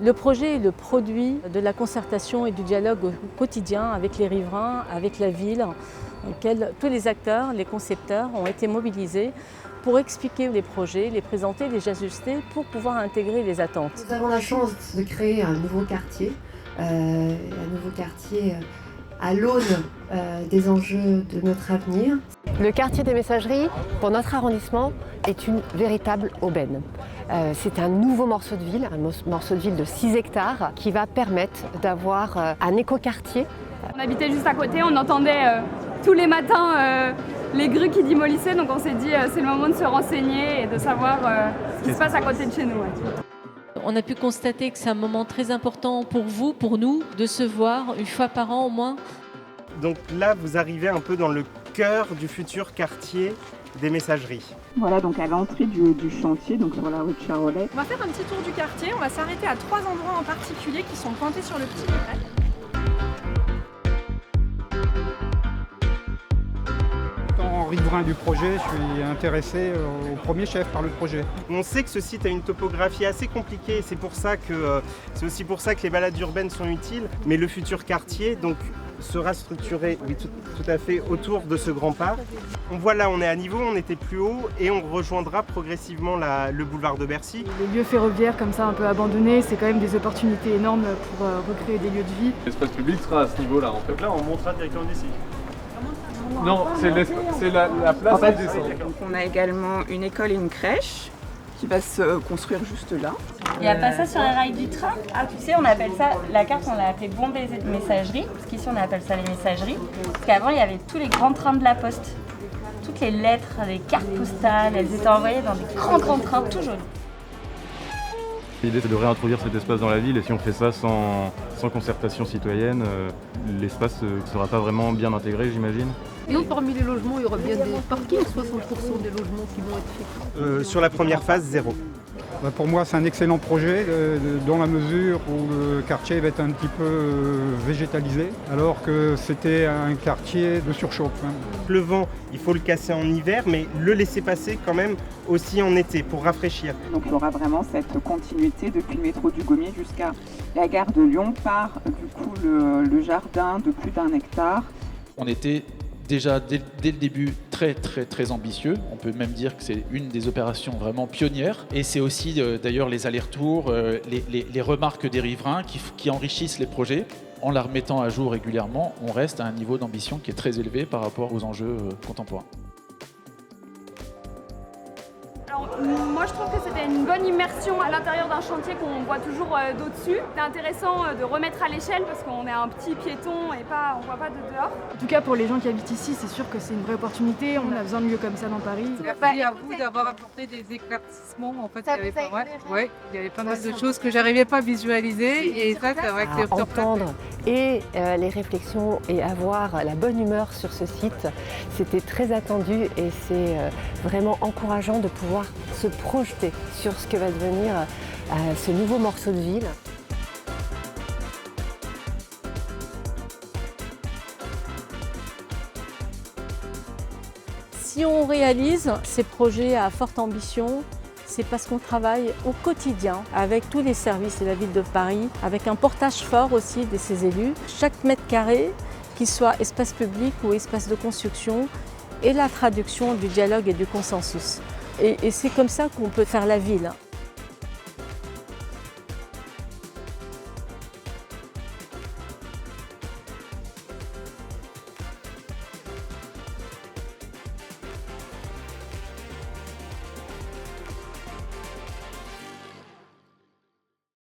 Le projet est le produit de la concertation et du dialogue au quotidien avec les riverains, avec la ville, dans lequel tous les acteurs, les concepteurs ont été mobilisés pour expliquer les projets, les présenter, les ajuster pour pouvoir intégrer les attentes. Nous avons la chance de créer un nouveau quartier à l'aune des enjeux de notre avenir. Le quartier des Messageries, pour notre arrondissement, est une véritable aubaine. C'est un nouveau morceau de ville, un morceau de ville de 6 hectares qui va permettre d'avoir un écoquartier. On habitait juste à côté, on entendait tous les matins les grues qui démolissaient, donc on s'est dit c'est le moment de se renseigner et de savoir ce qui se passe à côté de chez nous. On a pu constater que c'est un moment très important pour vous, pour nous, de se voir une fois par an au moins. Donc là, vous arrivez un peu dans le cœur du futur quartier des Messageries. Voilà, donc à l'entrée du chantier, donc sur la rue de Charolais. On va faire un petit tour du quartier, on va s'arrêter à 3 endroits en particulier qui sont pointés sur le petit livret. En riverain du projet, je suis intéressé au premier chef par le projet. On sait que ce site a une topographie assez compliquée, c'est aussi pour ça que les balades urbaines sont utiles, mais le futur quartier donc sera structuré, oui, tout à fait, autour de ce grand parc. On voit là, on est à niveau, on était plus haut et on rejoindra progressivement le boulevard de Bercy. Les lieux ferroviaires comme ça un peu abandonnés, c'est quand même des opportunités énormes pour recréer des lieux de vie. L'espace public sera à ce niveau-là en fait. Donc là, on montera directement d'ici. Non, c'est la place En fait, qui descend. donc on a également une école et une crèche qui va se construire juste là. Il n'y a pas ça sur les rails du train? Ah, tu sais, on appelle ça, la carte on l'a appelée bon baiser de messagerie, parce qu'ici on appelle ça les messageries, parce qu'avant il y avait tous les grands trains de la poste. Toutes les lettres, les cartes postales, elles étaient envoyées dans des grands trains tout jaunes. L'idée c'est de réintroduire cet espace dans la ville et si on fait ça sans concertation citoyenne, l'espace ne sera pas vraiment bien intégré, j'imagine. Et parmi les logements, il y aura bien des parkings, 60% des logements qui vont être faits. Sur la première phase, 0. Pour moi, c'est un excellent projet dans la mesure où le quartier va être un petit peu végétalisé, alors que c'était un quartier de surchauffe. Le vent, il faut le casser en hiver, mais le laisser passer quand même aussi en été pour rafraîchir. Donc il y aura vraiment cette continuité depuis le métro du Gommier jusqu'à la gare de Lyon par du coup le jardin de plus d'1 hectare. On était déjà dès le début très ambitieux. On peut même dire que c'est une des opérations vraiment pionnières. Et c'est aussi d'ailleurs les allers-retours, les remarques des riverains qui enrichissent les projets. En la remettant à jour régulièrement, on reste à un niveau d'ambition qui est très élevé par rapport aux enjeux contemporains. Alors, moi je trouve que c'était une bonne immersion à l'intérieur d'un chantier qu'on voit toujours d'au-dessus. C'est intéressant de remettre à l'échelle parce qu'on est un petit piéton et on ne voit pas de dehors. En tout cas pour les gens qui habitent ici, c'est sûr que c'est une vraie opportunité. On a besoin de lieux comme ça dans Paris. Merci à vous d'avoir apporté des éclaircissements. En fait, il y avait pas mal de choses que j'arrivais pas à visualiser et ça, c'est vrai que c'est entendre et les réflexions et avoir la bonne humeur sur ce site, c'était très attendu et c'est vraiment encourageant de pouvoir se projeter sur ce que va devenir ce nouveau morceau de ville. Si on réalise ces projets à forte ambition, c'est parce qu'on travaille au quotidien avec tous les services de la ville de Paris, avec un portage fort aussi de ses élus. Chaque mètre carré, qu'il soit espace public ou espace de construction, est la traduction du dialogue et du consensus. Et c'est comme ça qu'on peut faire la ville.